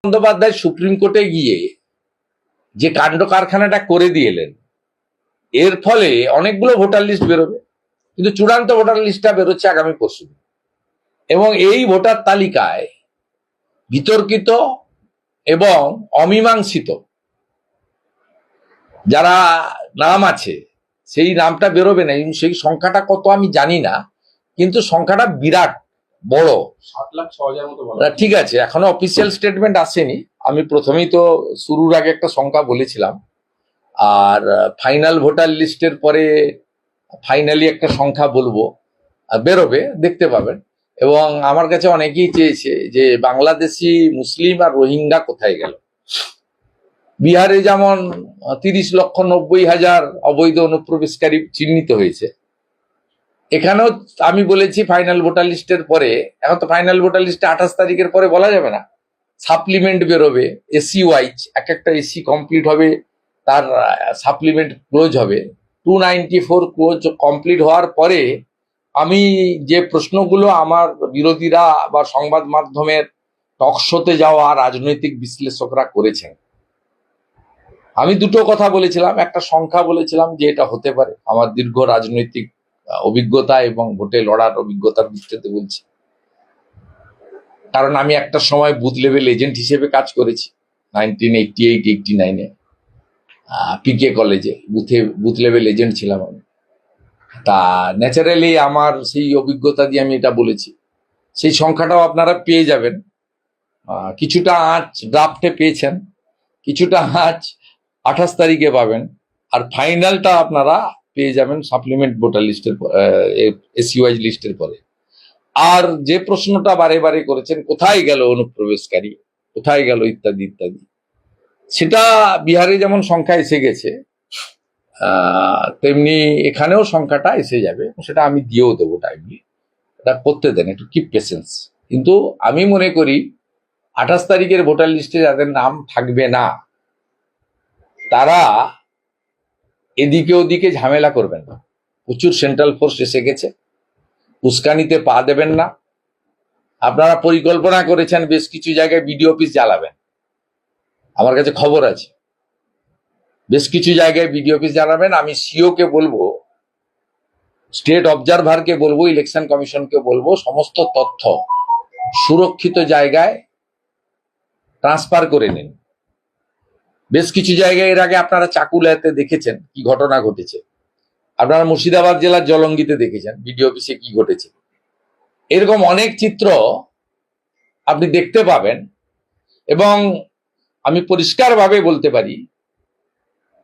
Bandyopadhyay supreme কোর্টে গিয়ে যে কাণ্ড কারখানাটা করে দিয়েলেন, এর ফলে অনেকগুলো ভোটার লিস্ট বেরোবে, কিন্তু চূড়ান্ত ভোটার লিস্টটা বেরোচ্ছে আগামী পরশু। এবং এই ভোটার তালিকায় বিতর্কিত এবং অমীমাংসিত যারা নাম আছে সেই নামটা বেরোবে না। সেই সংখ্যাটা কত আমি জানি না, কিন্তু সংখ্যাটা বিরাট বড়, 7,06,000 মতো বলা। ঠিক আছে, এখনো অফিসিয়াল স্টেটমেন্ট আসেনি। আমি প্রথমেই তো শুরুর আগে একটা সংখ্যা বলেছিলাম, আর ফাইনাল ভোটার লিস্টের পরে ফাইনালি একটা সংখ্যা বলবো, আর বেরোবে, দেখতে পাবেন। এবং আমার কাছে অনেকেই চেয়েছে যে বাংলাদেশি মুসলিম আর রোহিঙ্গা কোথায় গেল। বিহারে যেমন 30,90,000 অবৈধ অনুপ্রবেশকারী চিহ্নিত হয়েছে, এখানেও আমি বলেছি ফাইনাল ভোটার লিস্টের পরে, এখন তো ফাইনাল ভোটার লিস্টে 28 তারিখের পরে বলা যাবে না, সাপ্লিমেন্ট বেরোবে, এসি ওয়াইজ একটা এসি কমপ্লিট হবে, তার সাপ্লিমেন্ট ক্লোজ হবে। 294 ক্লোজ কমপ্লিট হওয়ার পরে আমি যে প্রশ্নগুলো আমার বিরোধীরা বা সংবাদ মাধ্যমের টকশোতে যাওয়া রাজনৈতিক বিশ্লেষকরা করেছেন, আমি দুটো কথা বলেছিলাম। একটা সংখ্যা বলেছিলাম যে এটা হতে পারে, আমার দীর্ঘ রাজনৈতিক অভিজ্ঞতা এবং ভোটে লড়ার অভিজ্ঞতার ভিত্তিতে বলছি, কারণ আমি একটা সময় বুথ লেভেল এজেন্ট হিসেবে কাজ করেছি 1988-89-এ পিকে কলেজে বুথ লেভেল এজেন্ট ছিলাম আমি। তা ন্যাচারালি আমার সেই অভিজ্ঞতা দিয়ে আমি এটা বলেছি। সেই সংখ্যাটাও আপনারা পেয়ে যাবেন, কিছুটা আঁচ ড্রাফটে পেয়েছেন, কিছুটা আঁচ 28 তারিখে পাবেন, আর ফাইনালটা আপনারা পেয়ে যাবেন সাপ্লিমেন্ট ভোটার লিস্টের এসইউআই লিস্টের পরে। আর যে প্রশ্নটা বারে বারে করেছেন, কোথায় গেল অনুপ্রবেশকারী, কোথায় গেল ইত্যাদি ইত্যাদি, সেটা বিহারে যেমন সংখ্যা এসে গেছে, তেমনি এখানেও সংখ্যাটা এসে যাবে, সেটা আমি দিয়েও দেবো টাইমলি। এটা করতে দেন, একটু কিপ পেশেন্স। কিন্তু আমি মনে করি 28 তারিখের ভোটার লিস্টে যাদের নাম থাকবে না, তারা এদিকে ওদিকে ঝামেলা করবেন না। প্রচুর সেন্ট্রাল ফোর্স এসে গেছে, উস্কানিতে পা দেবেন না। আপনারা পরিকল্পনা করেছেন বেশ কিছু জায়গায় বিডিও অফিস জ্বালাবেন, আমার কাছে খবর আছে, বেশ কিছু জায়গায় বিডিও অফিস জ্বালাবেন। আমি সিও কে বলবো, স্টেট অবজারভারকে বলবো, ইলেকশন কমিশনকে বলবো, সমস্ত তথ্য সুরক্ষিত জায়গায় ট্রান্সফার করে নিন। বেশ কিছু জায়গায় এর আগে আপনারা চাকুলাতে দেখেছেন কি ঘটনা ঘটেছে, আপনারা মুর্শিদাবাদ জেলার জলঙ্গিতে দেখেছেন বিডিও অফিসে কি ঘটেছে। এরকম অনেক চিত্র আপনি দেখতে পাবেন। এবং আমি পরিষ্কারভাবে বলতে পারি,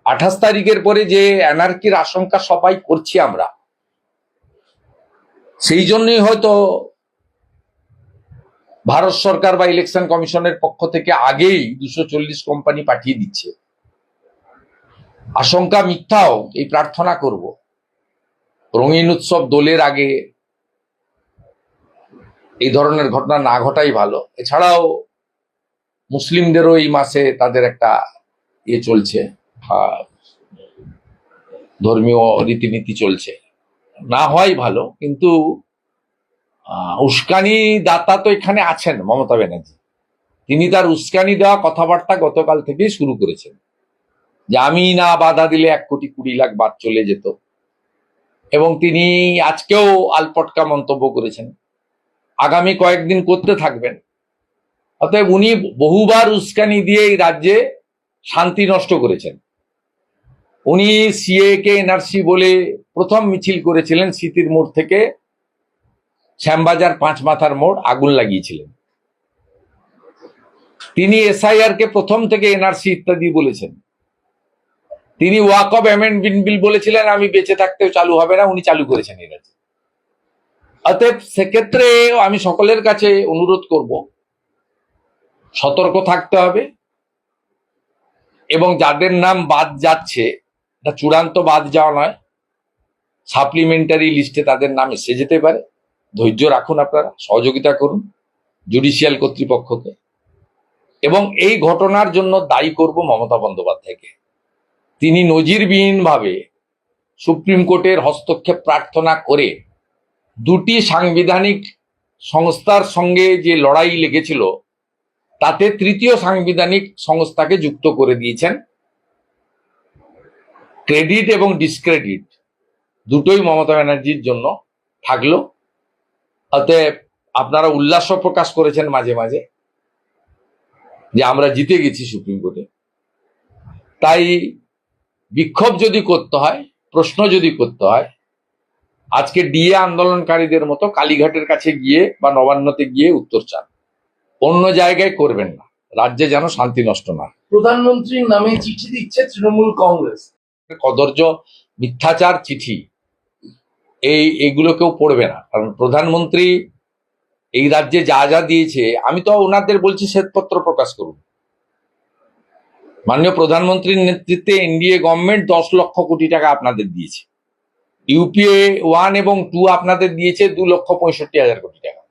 28 তারিখের পরে যে অ্যানার্কির আশঙ্কা সবাই করছি আমরা, সেই জন্যই হয়তো ভারত সরকার বা ইলেকশন কমিশনের পক্ষ থেকে আগেই 240 কোম্পানি পাঠিয়ে দিচ্ছে। আশঙ্কা মিথ্যাও, এই প্রার্থনা করব রঙিন উৎসব দোলের আগে এই ধরনের ঘটনা না ঘটাই ভালো। এছাড়াও মুসলিমদেরও এই মাসে তাদের একটা চলছে, ধর্মীয় রীতিনীতি চলছে, না হয় ভালো। কিন্তু উস্কানি দাতা তো এখানে আছেন মমতা ব্যানার্জি, তিনি তার উস্কানি দেওয়া কথাবার্তা গতকাল থেকেই শুরু করেছেন, যে আমি না বাধা দিলে 1,20,00,000 বাদ চলে যেত। এবং তিনি আজকেও আলপটকা মন্তব্য করেছেন, আগামী কয়েকদিন করতে থাকবেন। অতএব উনি বহুবার উস্কানি দিয়ে এই রাজ্যে শান্তি নষ্ট করেছেন। উনি সিএ কে এনআরসি বলে প্রথম মিছিল করেছিলেন, স্মৃতির মোড় থেকে শ্যামবাজার 5 মাথার মোড়, আগুন লাগিয়েছিলেন। তিনি এসআইআর কে প্রথম থেকে এনআরসি ইত্যাদি বলেছেন। তিনি ওয়াক অফ অ্যামেন্ডমেন্ট বিল বলেছিলেন, আমি বেঁচে থাকতেও চালু হবে না, উনি চালু করেছেন এই রাজ্যে। অতএব সেক্ষেত্রে আমি সকলের কাছে অনুরোধ করব, সতর্ক থাকতে হবে। এবং যাদের নাম বাদ যাচ্ছে, এটা চূড়ান্ত বাদ যাওয়া নয়, সাপ্লিমেন্টারি লিস্টে তাদের নাম এসে যেতে পারে। ধৈর্য রাখুন, আপনারা সহযোগিতা করুন জুডিশিয়াল কর্তৃপক্ষকে। এবং এই ঘটনার জন্য দায়ী করব মমতা বন্দ্যোপাধ্যায়কে। তিনি নজিরবিহীনভাবে সুপ্রিম কোর্টের হস্তক্ষেপ প্রার্থনা করে দুটি সাংবিধানিক সংস্থার সঙ্গে যে লড়াই লেগেছিল, তাতে তৃতীয় সাংবিধানিক সংস্থাকে যুক্ত করে দিয়েছেন। ক্রেডিট এবং ডিসক্রেডিট দুটোই মমতা ব্যানার্জির জন্য থাকলো। অতএব আপনারা উল্লাস প্রকাশ করেছেন মাঝে মাঝে যে আমরা জিতে গেছি সুপ্রিম কোর্টে। তাই বিক্ষোভ যদি করতে হয়, প্রশ্ন যদি করতে হয়, আজকে ডিএ আন্দোলনকারীদের মতো কালীঘাটের কাছে গিয়ে বা নবান্নতে গিয়ে উত্তর চান, অন্য জায়গায় করবেন না, রাজ্যে যেন শান্তি নষ্ট না হয়। প্রধানমন্ত্রীর নামে চিঠি দিচ্ছে তৃণমূল কংগ্রেস। কদর্য মিথ্যাচার চিঠি এইগুলো কেউ পড়বে না, কারণ প্রধানমন্ত্রী এই রাজ্যে যা যা দিয়েছে, আমি তো ওনাদের বলছি শ্বেতপত্র প্রকাশ করুন। মাননীয় প্রধানমন্ত্রীর নেতৃত্বে এনডিএ গভর্নমেন্ট 10 লক্ষ কোটি টাকা আপনাদের দিয়েছে। ইউপিএ 1 এবং 2 আপনাদের দিয়েছে 2,65,000 কোটি টাকা।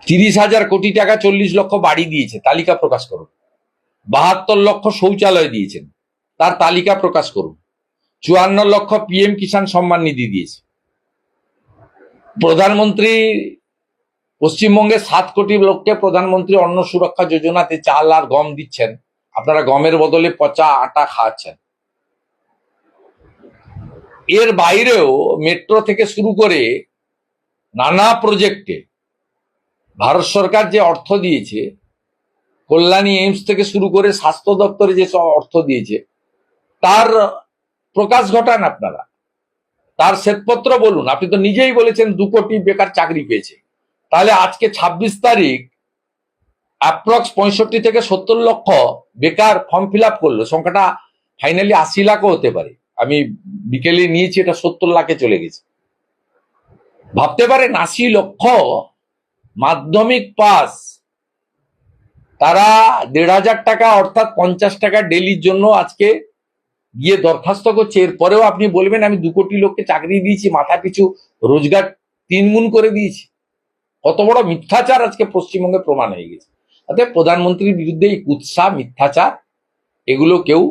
30,000 কোটি টাকা 40 লক্ষ বাড়ি দিয়েছে, তালিকা প্রকাশ করুন। 72 লক্ষ শৌচালয় দিয়েছেন, তার তালিকা প্রকাশ করুন। 54 লক্ষ পিএম কিষাণ সম্মান নিধি দিয়েছে। প্রধানমন্ত্রী পশ্চিমবঙ্গে 7 কোটি লোককে প্রধানমন্ত্রী অন্ন সুরক্ষা যোজনাতে চাল আর গম দিচ্ছেন, আপনারা গমের বদলে পচা আটা খাওয়াচ্ছেন। এর বাইরেও মেট্রো থেকে শুরু করে নানা প্রজেক্টে ভারত সরকার যে অর্থ দিয়েছে, কল্যাণী এইমস থেকে শুরু করে স্বাস্থ্য দপ্তরে যে সব অর্থ দিয়েছে, তার প্রকাশ ঘটান আপনারা, তার শ্বেতপত্র বলুন। আপনি তো নিজেই বলেছেন 2 কোটি বেকার চাকরি পেয়েছে। তাহলে আজকে 26 তারিখ অ্যাপ্রক্স 65 থেকে 70 লক্ষ বেকার ফর্ম ফিল আপ করলো। সংখ্যাটা ফাইনালি 80 লাখও হতে পারে। আমি বিকেলে নিয়েছি, এটা 70 লাখে চলে গেছে। ভাবতে পারেন 80 লক্ষ মাধ্যমিক পাস, তারা 1,500 টাকা অর্থাৎ 50 টাকা ডেলির জন্য আজকে গিয়ে দরখাস্ত করছে। এরপরেও আপনি বলবেন আমি 2 কোটি লোককে চাকরি দিয়েছি, মাথা পিছু রোজগার 3 গুণ করে দিয়েছি। কত বড় মিথ্যাচার আজকে পশ্চিমবঙ্গে প্রমাণ হয়ে গেছে। অর্থাৎ প্রধানমন্ত্রীর বিরুদ্ধে এই কুৎসা মিথ্যাচার এগুলো কেউ